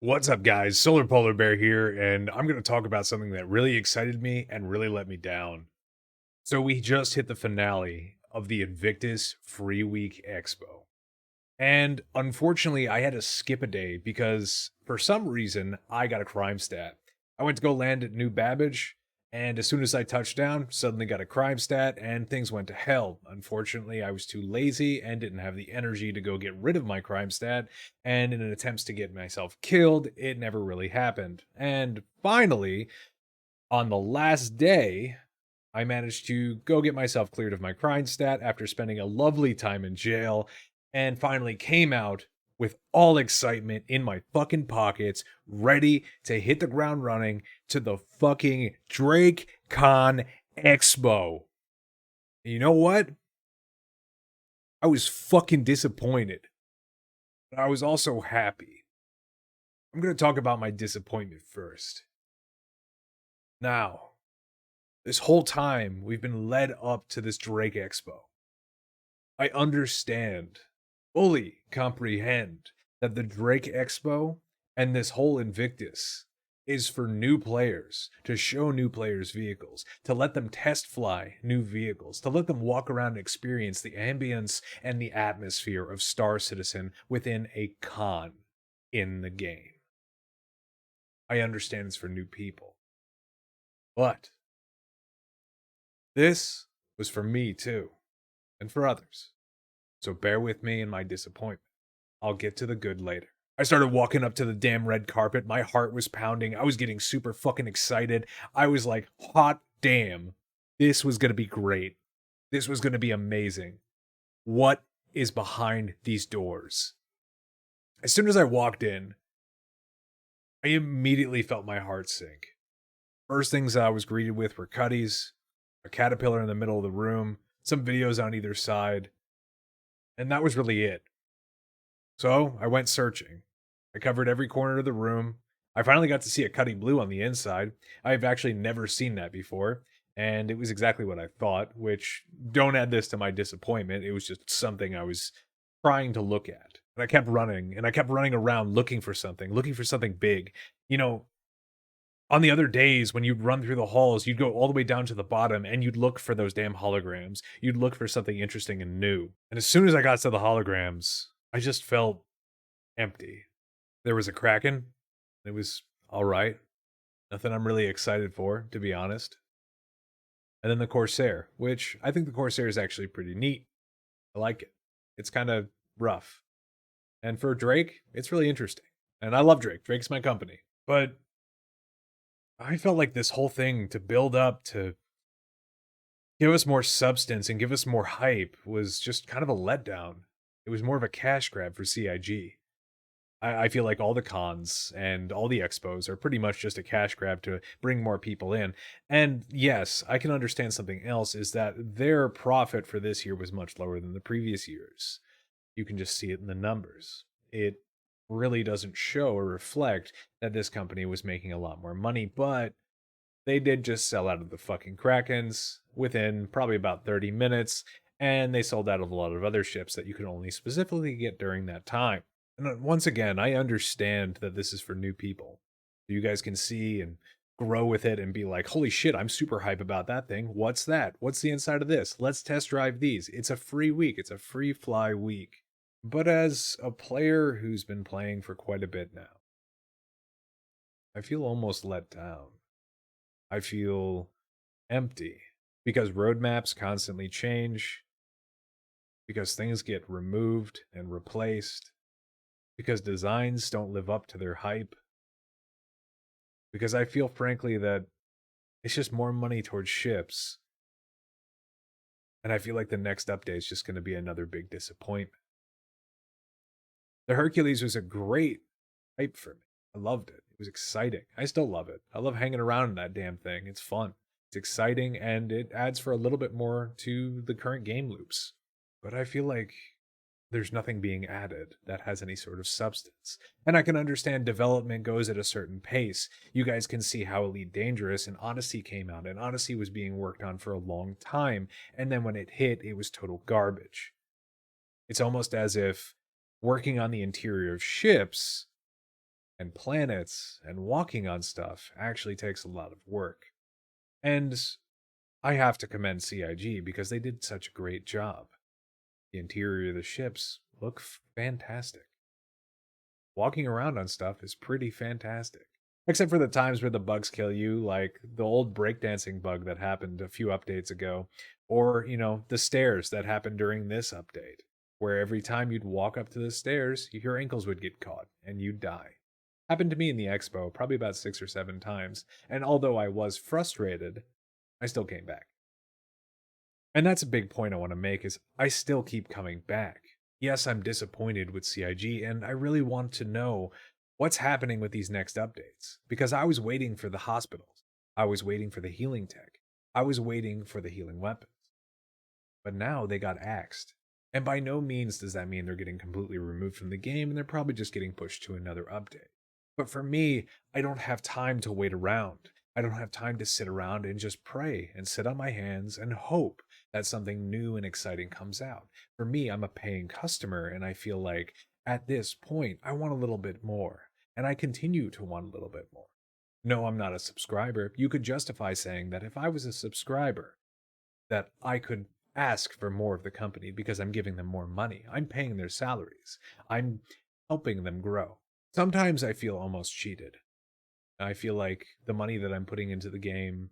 What's up, guys? Solar Polar Bear here, and I'm going to talk about something that really excited me and really let me down. So, we just hit the finale of the Invictus Free Week Expo. And unfortunately, I had to skip a day because for some reason I got a crime stat. I went to go land at New Babbage, and as soon as I touched down, suddenly got a crime stat, and things went to hell. Unfortunately, I was too lazy and didn't have the energy to go get rid of my crime stat, and in an attempt to get myself killed, it never really happened. And finally, on the last day, I managed to go get myself cleared of my crime stat after spending a lovely time in jail and finally came out with all excitement in my fucking pockets, ready to hit the ground running to the fucking Drake Con Expo. And you know what? I was fucking disappointed, but I was also happy. I'm going to talk about my disappointment first. Now, this whole time we've been led up to this Drake Expo. I understand, fully comprehend that the Drake Expo and this whole Invictus is for new players, to show new players vehicles, to let them test fly new vehicles, to let them walk around and experience the ambience and the atmosphere of Star Citizen within a con in the game. I understand it's for new people. But this was for me too, and for others. So bear with me in my disappointment. I'll get to the good later. I started walking up to the damn red carpet. My heart was pounding. I was getting super fucking excited. I was like, hot damn. This was going to be great. This was going to be amazing. What is behind these doors? As soon as I walked in, I immediately felt my heart sink. First things I was greeted with were cutties, a caterpillar in the middle of the room, some videos on either side, and that was really it. So I went searching. I covered every corner of the room. I finally got to see a cutting blue on the inside. I've actually never seen that before, and it was exactly what I thought, which don't add this to my disappointment. It was just something I was trying to look at. And I kept running, and I kept running around looking for something big. You know, on the other days when you'd run through the halls, you'd go all the way down to the bottom and you'd look for those damn holograms. You'd look for something interesting and new. And as soon as I got to the holograms, I just felt empty. There was a Kraken. It was all right. Nothing I'm really excited for, to be honest. And then the Corsair, which I think the Corsair is actually pretty neat. I like it. It's kind of rough. And for Drake, it's really interesting. And I love Drake. Drake's my company. But I felt like this whole thing to build up to give us more substance and give us more hype was just kind of a letdown. It was more of a cash grab for CIG. I feel like all the cons and all the expos are pretty much just a cash grab to bring more people in. And yes, I can understand something else is that their profit for this year was much lower than the previous years. You can just see it in the numbers. It really doesn't show or reflect that this company was making a lot more money, but they did just sell out of the fucking Krakens within probably about 30 minutes, and they sold out of a lot of other ships that you could only specifically get during that time. And once again, I understand that this is for new people. You guys can see and grow with it and be like, holy shit, I'm super hype about that thing. What's that? What's the inside of this? Let's test drive these. It's a free week, it's a free fly week. But as a player who's been playing for quite a bit now, I feel almost let down. I feel empty because roadmaps constantly change, because things get removed and replaced, because designs don't live up to their hype, because I feel frankly that it's just more money towards ships. And I feel like the next update is just going to be another big disappointment. The Hercules was a great hype for me. I loved it. It was exciting. I still love it. I love hanging around in that damn thing. It's fun. It's exciting and it adds for a little bit more to the current game loops. But I feel like there's nothing being added that has any sort of substance. And I can understand development goes at a certain pace. You guys can see how Elite Dangerous and Odyssey came out, and Odyssey was being worked on for a long time. And then when it hit, it was total garbage. It's almost as if working on the interior of ships and planets and walking on stuff actually takes a lot of work. And I have to commend CIG because they did such a great job. The interior of the ships look fantastic. Walking around on stuff is pretty fantastic. Except for the times where the bugs kill you, like the old breakdancing bug that happened a few updates ago, or, the stairs that happened during this update, where every time you'd walk up to the stairs, your ankles would get caught and you'd die. Happened to me in the expo probably about 6 or 7 times, and although I was frustrated, I still came back. And that's a big point I want to make is I still keep coming back. Yes, I'm disappointed with CIG, and I really want to know what's happening with these next updates. Because I was waiting for the hospitals. I was waiting for the healing tech. I was waiting for the healing weapons. But now they got axed. And by no means does that mean they're getting completely removed from the game, and they're probably just getting pushed to another update. But for me, I don't have time to wait around. I don't have time to sit around and just pray and sit on my hands and hope that something new and exciting comes out. For me, I'm a paying customer, and I feel like at this point, I want a little bit more, and I continue to want a little bit more. No, I'm not a subscriber. You could justify saying that if I was a subscriber, that I could ask for more of the company because I'm giving them more money. I'm paying their salaries. I'm helping them grow. Sometimes I feel almost cheated. I feel like the money that I'm putting into the game,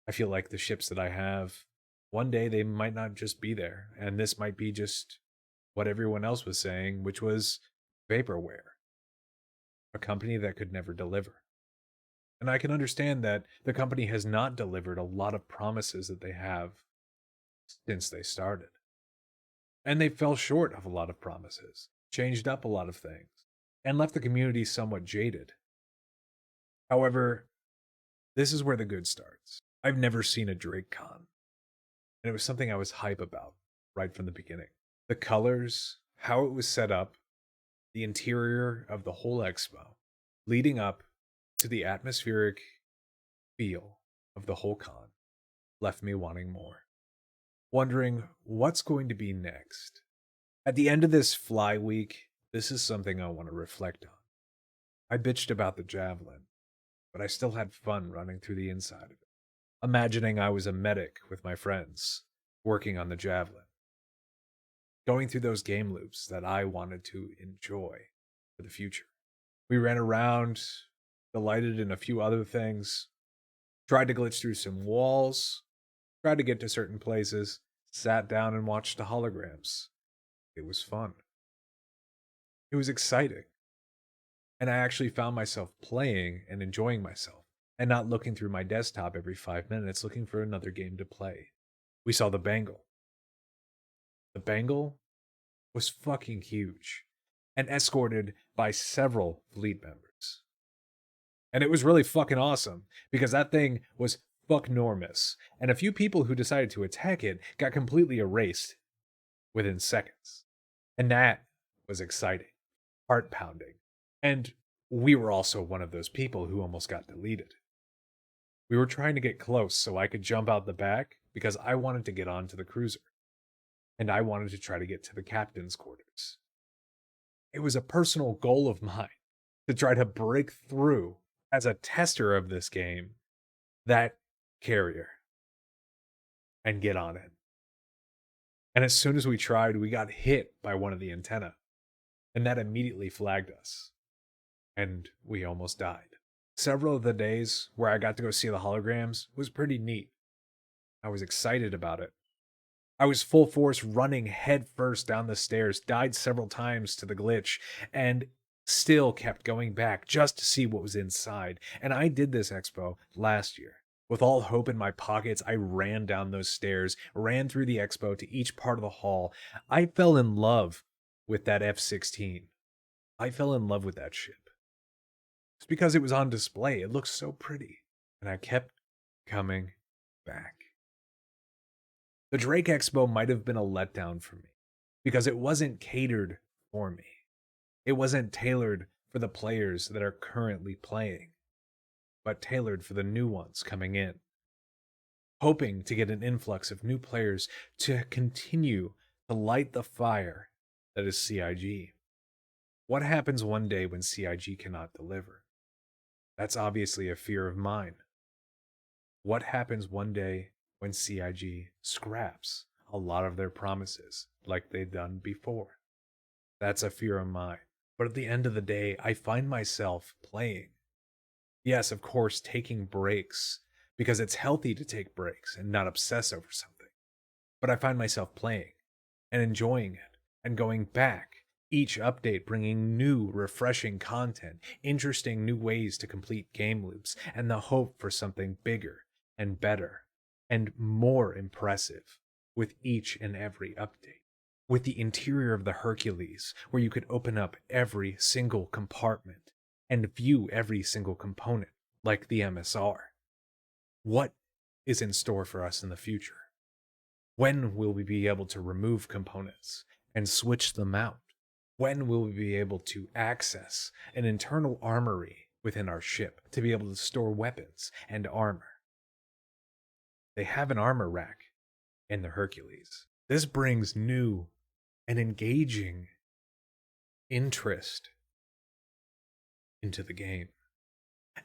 I feel like the ships that I have, one day they might not just be there. And this might be just what everyone else was saying, which was vaporware, a company that could never deliver. And I can understand that the company has not delivered a lot of promises that they have since they started. And they fell short of a lot of promises, changed up a lot of things, and left the community somewhat jaded. However, this is where the good starts. I've never seen a Drake con, and it was something I was hype about right from the beginning. The colors, how it was set up, the interior of the whole expo, leading up to the atmospheric feel of the whole con, left me wanting more. Wondering what's going to be next. At the end of this fly week, this is something I want to reflect on. I bitched about the javelin, but I still had fun running through the inside of it, imagining I was a medic with my friends, working on the javelin, going through those game loops that I wanted to enjoy for the future. We ran around, delighted in a few other things, tried to glitch through some walls, tried to get to certain places, sat down and watched the holograms. It was fun. It was exciting. And I actually found myself playing and enjoying myself, and not looking through my desktop every 5 minutes looking for another game to play. We saw the Bengal. The Bengal was fucking huge, and escorted by several fleet members. And it was really fucking awesome, because that thing was fucknormous, and a few people who decided to attack it got completely erased within seconds. And that was exciting, heart-pounding. And we were also one of those people who almost got deleted. We were trying to get close so I could jump out the back because I wanted to get onto the cruiser. And I wanted to try to get to the captain's quarters. It was a personal goal of mine to try to break through as a tester of this game, that carrier, and get on it. And as soon as we tried, we got hit by one of the antenna, and that immediately flagged us. And we almost died. Several of the days where I got to go see the holograms was pretty neat. I was excited about it. I was full force running head first down the stairs, died several times to the glitch, and still kept going back just to see what was inside. And I did this expo last year. With all hope in my pockets, I ran down those stairs, ran through the expo to each part of the hall. I fell in love with that F-16. I fell in love with that ship. It's because it was on display. It looked so pretty. And I kept coming back. The Drake Expo might have been a letdown for me because it wasn't catered for me. It wasn't tailored for the players that are currently playing, but tailored for the new ones coming in. Hoping to get an influx of new players to continue to light the fire that is CIG. What happens one day when CIG cannot deliver? That's obviously a fear of mine. What happens one day when CIG scraps a lot of their promises like they've done before? That's a fear of mine. But at the end of the day, I find myself playing. Yes, of course, taking breaks because it's healthy to take breaks and not obsess over something. But I find myself playing and enjoying it and going back. Each update bringing new, refreshing content, interesting new ways to complete game loops, and the hope for something bigger and better and more impressive with each and every update. With the interior of the Hercules, where you could open up every single compartment and view every single component, like the MSR. What is in store for us in the future? When will we be able to remove components and switch them out? When will we be able to access an internal armory within our ship to be able to store weapons and armor? They have an armor rack in the Hercules. This brings new and engaging interest into the game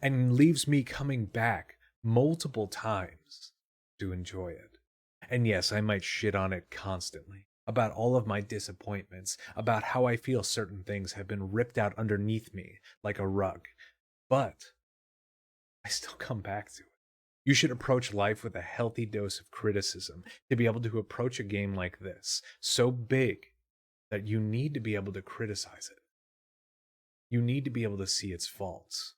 and leaves me coming back multiple times to enjoy it. And yes, I might shit on it constantly about all of my disappointments, about how I feel certain things have been ripped out underneath me like a rug, but I still come back to it. You should approach life with a healthy dose of criticism to be able to approach a game like this, so big that you need to be able to criticize it. You need to be able to see its faults.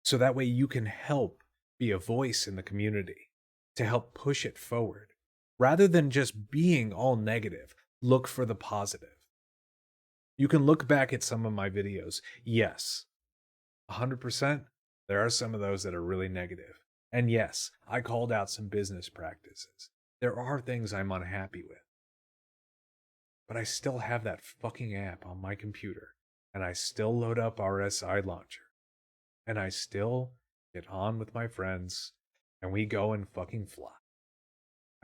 So that way you can help be a voice in the community to help push it forward. Rather than just being all negative, look for the positive. You can look back at some of my videos. Yes, 100%, there are some of those that are really negative. And yes, I called out some business practices. There are things I'm unhappy with. But I still have that fucking app on my computer, and I still load up RSI Launcher, and I still get on with my friends, and we go and fucking fly.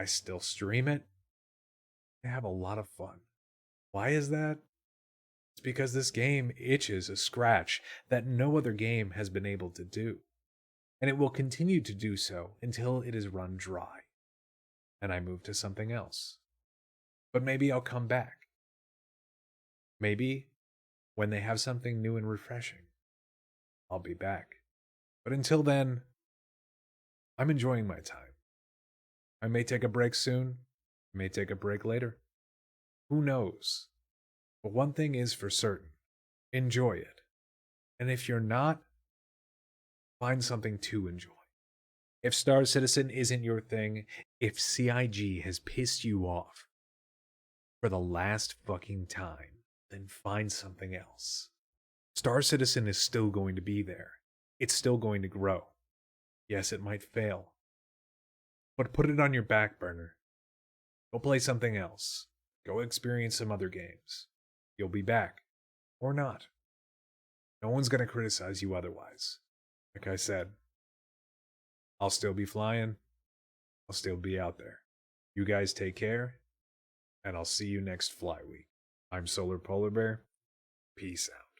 I still stream it. I have a lot of fun. Why is that? It's because this game itches a scratch that no other game has been able to do. And it will continue to do so until it is run dry. And I move to something else. But maybe I'll come back. Maybe when they have something new and refreshing, I'll be back. But until then, I'm enjoying my time. I may take a break soon. I may take a break later. Who knows? But one thing is for certain. Enjoy it. And if you're not, find something to enjoy. If Star Citizen isn't your thing, if CIG has pissed you off for the last fucking time, then find something else. Star Citizen is still going to be there. It's still going to grow. Yes, it might fail. But put it on your back burner. Go play something else. Go experience some other games. You'll be back. Or not. No one's going to criticize you otherwise. Like I said, I'll still be flying. I'll still be out there. You guys take care, and I'll see you next Fly Week. I'm Solar Polar Bear. Peace out.